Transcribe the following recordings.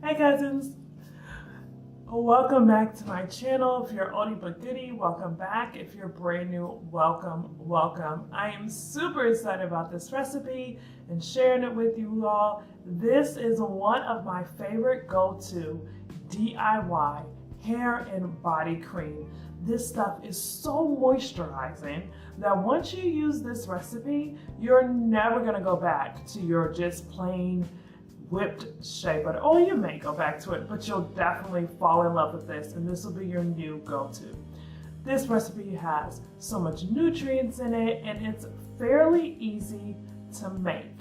Hi cousins! Welcome back to my channel. If you're oldie but goodie, welcome back. If you're brand new, welcome, welcome. I am super excited about this recipe and sharing it with you all. This is one of my favorite go-to DIY hair and body cream. This stuff is so moisturizing that once you use this recipe, you're never gonna go back to your just plain whipped shea butter. Oh, you may go back to it, but you'll definitely fall in love with this, and this will be your new go-to. This recipe has so much nutrients in it, and it's fairly easy to make.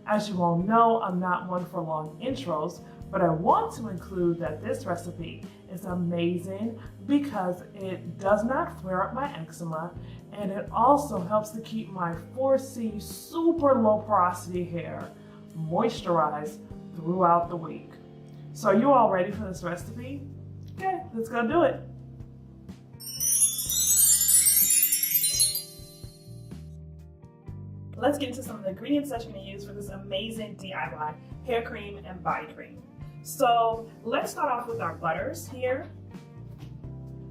As you all know, I'm not one for long intros, but I want to include that this recipe is amazing because it does not flare up my eczema, and it also helps to keep my 4C super low porosity hair moisturized throughout the week. So are you all ready for this recipe? Okay, let's go do it. Let's get into some of the ingredients that you're going to use for this amazing DIY hair cream and body cream. So let's start off with our butters here.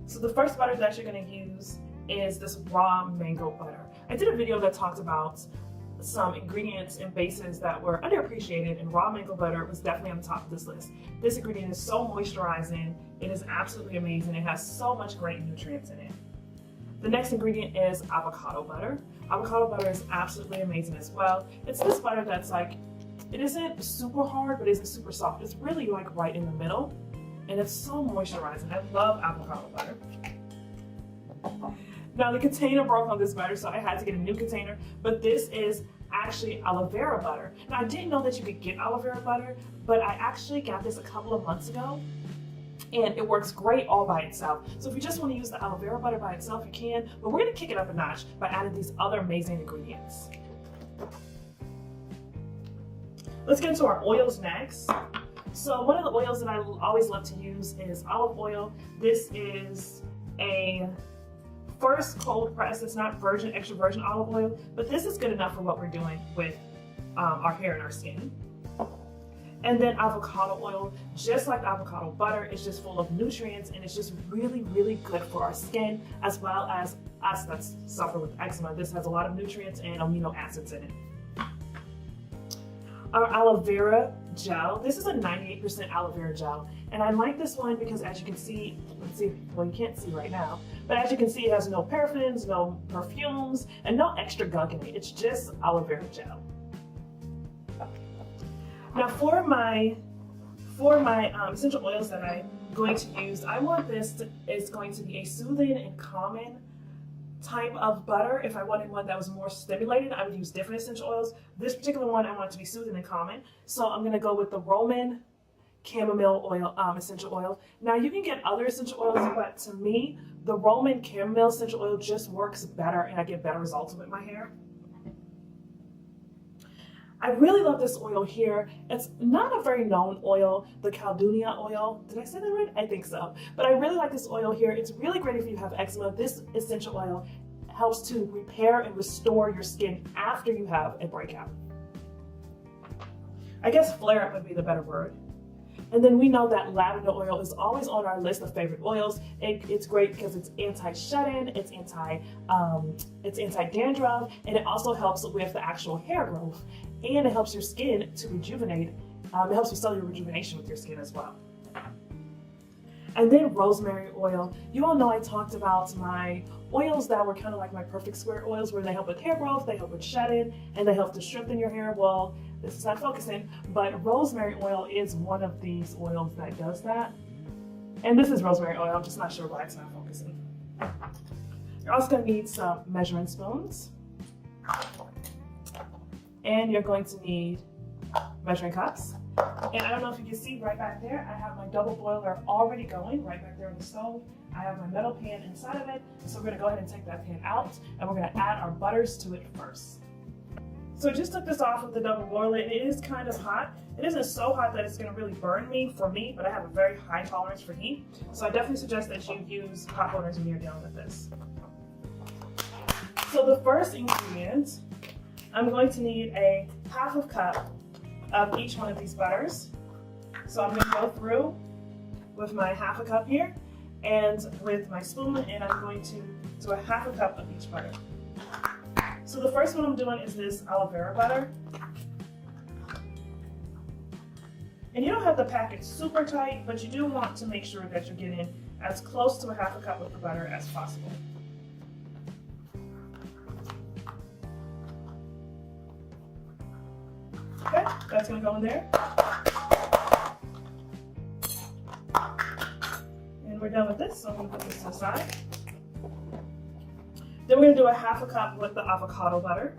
So the first butter that you're going to use is this raw mango butter. I did a video that talked about some ingredients and bases that were underappreciated, and raw mango butter was definitely on the top of this list. This ingredient is so moisturizing. It is absolutely amazing. It has so much great nutrients in it. The next ingredient is avocado butter. Avocado butter is absolutely amazing as well. It's this butter that's like, it isn't super hard, but it isn't super soft. It's really like right in the middle, and it's so moisturizing. I love avocado butter. Now the container broke on this butter, so I had to get a new container, but this is actually aloe vera butter. Now I didn't know that you could get aloe vera butter, but I actually got this a couple of months ago, and it works great all by itself. So if you just want to use the aloe vera butter by itself, you can, but we're gonna kick it up a notch by adding these other amazing ingredients. Let's get into our oils next. So one of the oils that I always love to use is olive oil. This is a first cold press. It's not virgin, extra virgin olive oil, but this is good enough for what we're doing with our hair and our skin. And then avocado oil, just like avocado butter, it's just full of nutrients, and it's just really, really good for our skin, as well as us that suffer with eczema. This has a lot of nutrients and amino acids in it. Our aloe vera gel, this is a 98% aloe vera gel, and I like this one because, as you can see, let's see, well, you can't see right now, but as you can see, it has no paraffins, no perfumes, and no extra gunk in it. It's just aloe vera gel. Now for my essential oils that I'm going to use, I want this is going to be a soothing and calming type of butter. If I wanted one that was more stimulating, I would use different essential oils. This particular one, I want it to be soothing and calming. So I'm going to go with the Roman chamomile oil, essential oil. Now you can get other essential oils, but to me, the Roman chamomile essential oil just works better, and I get better results with my hair. I really love this oil here. It's not a very known oil, the Caldunia oil. Did I say that right? I think so. But I really like this oil here. It's really great if you have eczema. This essential oil helps to repair and restore your skin after you have a breakout. I guess flare up would be the better word. And then we know that lavender oil is always on our list of favorite oils. It's great because it's anti-shut-in, it's anti-dandruff, and it also helps with the actual hair growth, and it helps your skin to rejuvenate. It helps with cellular rejuvenation with your skin as well. And then rosemary oil. You all know I talked about my oils that were kind of like my perfect square oils, where they help with hair growth, they help with shedding, and they help to strengthen your hair. Well, this is not focusing, but rosemary oil is one of these oils that does that. And this is rosemary oil. I'm just not sure why it's not focusing. You're also going to need some measuring spoons. And you're going to need measuring cups. And I don't know if you can see right back there, I have my double boiler already going right back there on the stove. I have my metal pan inside of it. So we're going to go ahead and take that pan out, and we're going to add our butters to it first. So I just took this off with the double boiler, and it is kind of hot. It isn't so hot that it's going to really burn me, but I have a very high tolerance for heat. So I definitely suggest that you use hot burners when you're dealing with this. So the first ingredient, I'm going to need a half a cup of each one of these butters. So I'm going to go through with my ½ cup here and with my spoon, and I'm going to do a ½ cup of each butter. So the first one I'm doing is this aloe vera butter. And you don't have to pack it super tight, but you do want to make sure that you're getting as close to a ½ cup of the butter as possible. Okay, that's going to go in there. And we're done with this, so I'm going to put this to the side. Then we're going to do a ½ cup with the avocado butter.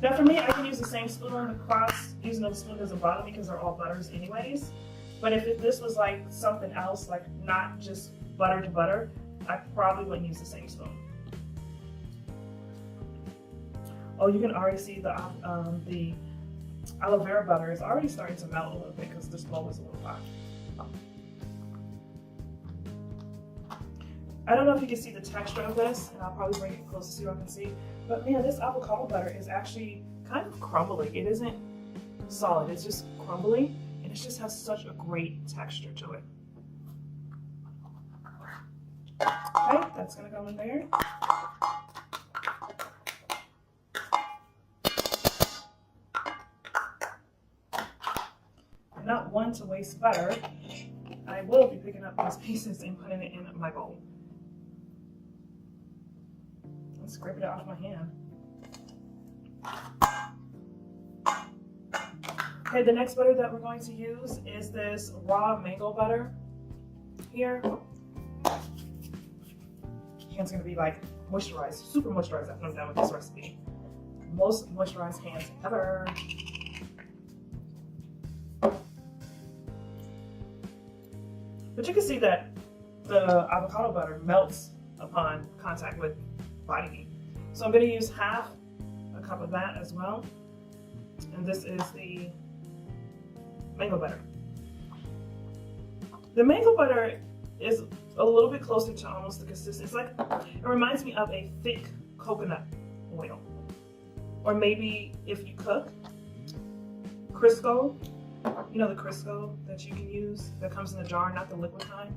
Now for me, I can use the same spoon across, using the spoon as a bottom because they're all butters anyways. But if this was like something else, like not just butter to butter, I probably wouldn't use the same spoon. Oh, you can already see the aloe vera butter is already starting to melt a little bit because this bowl is a little hot. I don't know if you can see the texture of this, and I'll probably bring it closer so you all can see. But man, this avocado butter is actually kind of crumbly. It isn't solid, it's just crumbly, and it just has such a great texture to it. Okay, that's gonna go in there. I'm not one to waste butter. I will be picking up these pieces and putting it in my bowl. I'm scraping it off my hand. Okay, the next butter that we're going to use is this raw mango butter here. Hands gonna be like moisturized, super moisturized after I'm done with this recipe. Most moisturized hands ever. But you can see that the avocado butter melts upon contact with body heat. So I'm going to use ½ a cup of that as well. And this is the mango butter. The mango butter is a little bit closer to almost the consistency. It's like, it reminds me of a thick coconut oil. Or maybe if you cook, Crisco, you know the Crisco that you can use that comes in the jar, not the liquid kind?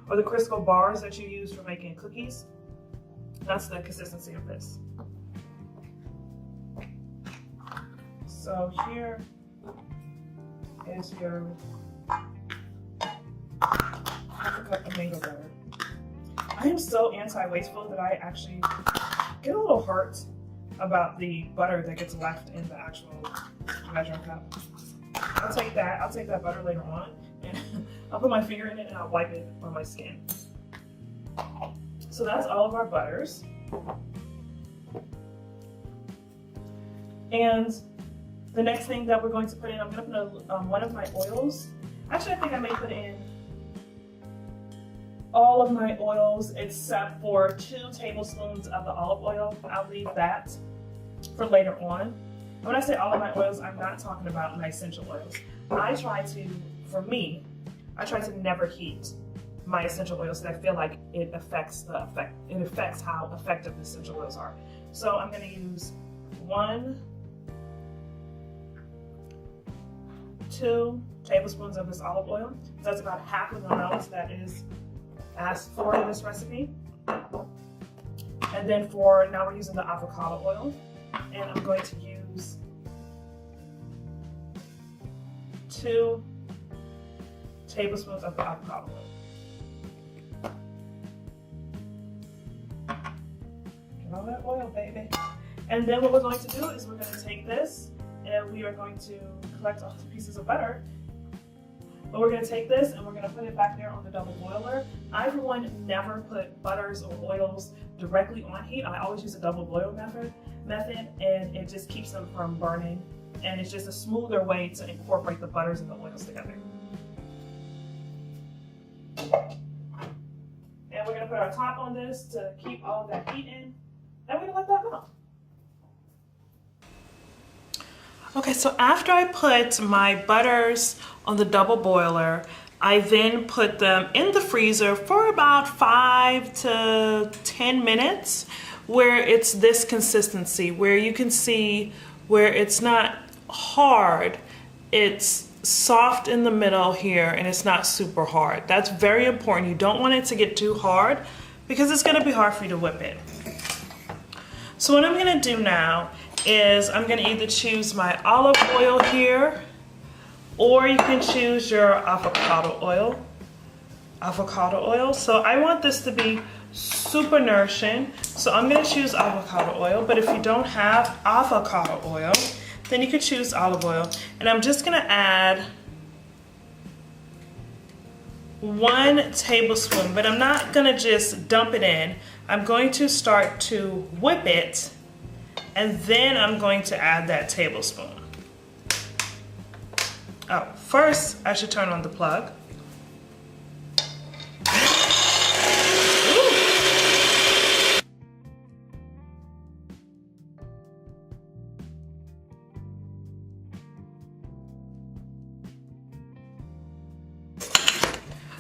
Or the Crisco bars that you use for making cookies. That's the consistency of this. So here is your ½ cup of mango butter. I am so anti-wasteful that I actually get a little hurt about the butter that gets left in the actual measuring cup. I'll take that butter later on, and I'll put my finger in it and I'll wipe it on my skin. So that's all of our butters. And the next thing that we're going to put in, I'm going to put one of my oils. Actually, I think I may put in all of my oils except for 2 tablespoons of the olive oil. I'll leave that for later on. And when I say all of my oils, I'm not talking about my essential oils. I try to never heat my essential oils so I feel like it affects how effective the essential oils are. So I'm going to use 2 tablespoons of this olive oil. So that's about half of the amount that is asked for in this recipe. And then now we're using the avocado oil, and I'm going to use 2 tablespoons of the avocado oil. Get all that oil, baby. And then what we're going to do is we're going to take this and we are going to collect all the pieces of butter. But we're going to take this and we're going to put it back there on the double boiler. I, for one, never put butters or oils directly on heat. I always use a double boil method, and it just keeps them from burning. And it's just a smoother way to incorporate the butters and the oils together. And we're going to put our top on this to keep all of that heat in. And we're going to let that melt. Okay, so after I put my butters on the double boiler, I then put them in the freezer for about 5 to 10 minutes where it's this consistency, where you can see where it's not hard, it's soft in the middle here, and it's not super hard. That's very important. You don't want it to get too hard because it's gonna be hard for you to whip it. So what I'm gonna do now is I'm gonna either choose my olive oil here, or you can choose your avocado oil. So I want this to be super nourishing, so I'm gonna choose avocado oil, but if you don't have avocado oil, then you could choose olive oil. And I'm just gonna add 1 tablespoon, but I'm not gonna just dump it in. I'm going to start to whip it, and then I'm going to add that tablespoon. Oh, first I should turn on the plug.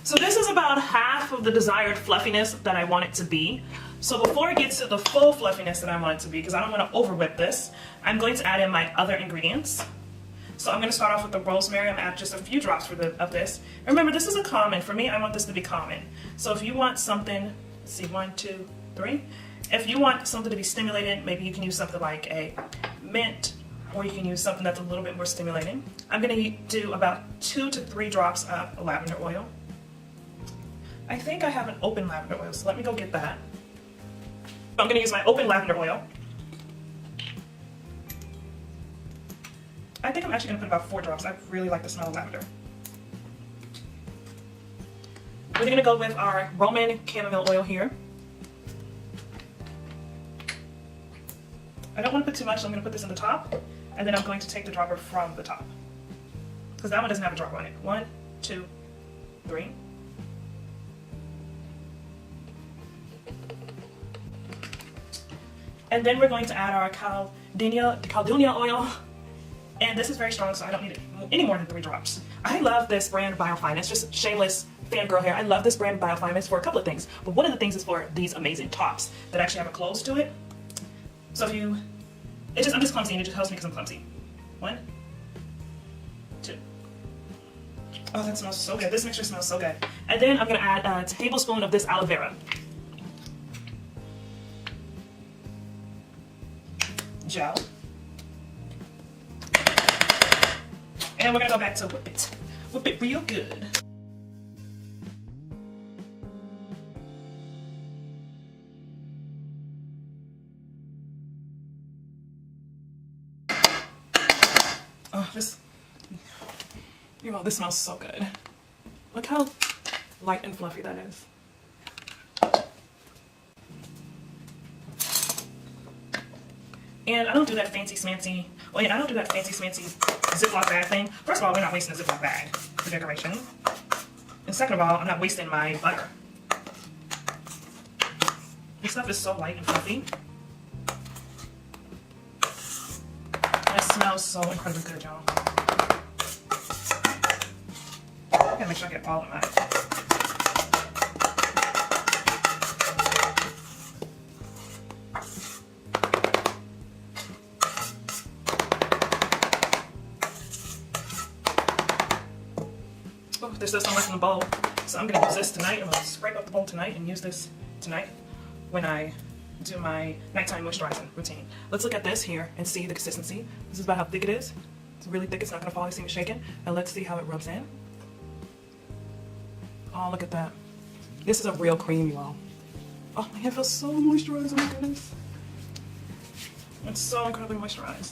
So this is about half of the desired fluffiness that I want it to be. So before it gets to the full fluffiness that I want it to be, because I don't want to over whip this, I'm going to add in my other ingredients. So I'm going to start off with the rosemary. I'm going to add just a few drops of this. And remember, this is a common. For me, I want this to be common. So if you want something, let's see, 1, 2, 3. If you want something to be stimulating, maybe you can use something like a mint, or you can use something that's a little bit more stimulating. I'm going to do about 2 to 3 drops of lavender oil. I think I have an open lavender oil, so let me go get that. I'm going to use my open lavender oil. I think I'm actually going to put about 4 drops. I really like the smell of lavender. We're going to go with our Roman chamomile oil here. I don't want to put too much, so I'm going to put this in the top, and then I'm going to take the dropper from the top, because that one doesn't have a dropper on it. 1, 2, 3. And then we're going to add our caldenia oil. And this is very strong, so I don't need it any more than 3 drops. I love this brand Biofine. It's just shameless fangirl here. I love this brand Biofine. It's for a couple of things. But one of the things is for these amazing tops that actually have a close to it. So if you, I'm just clumsy, and it just helps me because I'm clumsy. 1, 2. Oh, that smells so good. This mixture smells so good. And then I'm going to add a tablespoon of this aloe vera gel. And we're gonna go back to whip it real good. Oh, this smells so good. Look how light and fluffy that is. And I don't do that fancy smancy, I don't do that fancy smancy Ziploc bag thing. First of all, we're not wasting a Ziploc bag for decoration. And second of all, I'm not wasting my butter. This stuff is so light and fluffy. And it smells so incredibly good, y'all. I gotta make sure I get all of mine. There's still some left in the bowl, so I'm going to use this tonight. I'm going to scrape up the bowl tonight and use this tonight when I do my nighttime moisturizing routine. Let's look at this here and see the consistency. This is about how thick it is. It's really thick. It's not going to fall. You see me shaking. And let's see how it rubs in. Oh, look at that. This is a real cream, y'all. Oh, my hand feels so moisturized. Oh my goodness. It's so incredibly moisturized.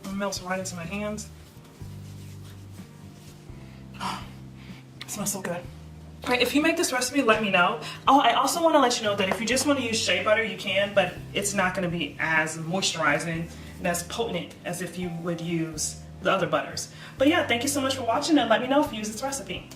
It melts right into my hands. It smells so good. Alright, if you make this recipe, let me know. Oh, I also want to let you know that if you just want to use shea butter, you can, but it's not going to be as moisturizing and as potent as if you would use the other butters. But yeah, thank you so much for watching, and let me know if you use this recipe.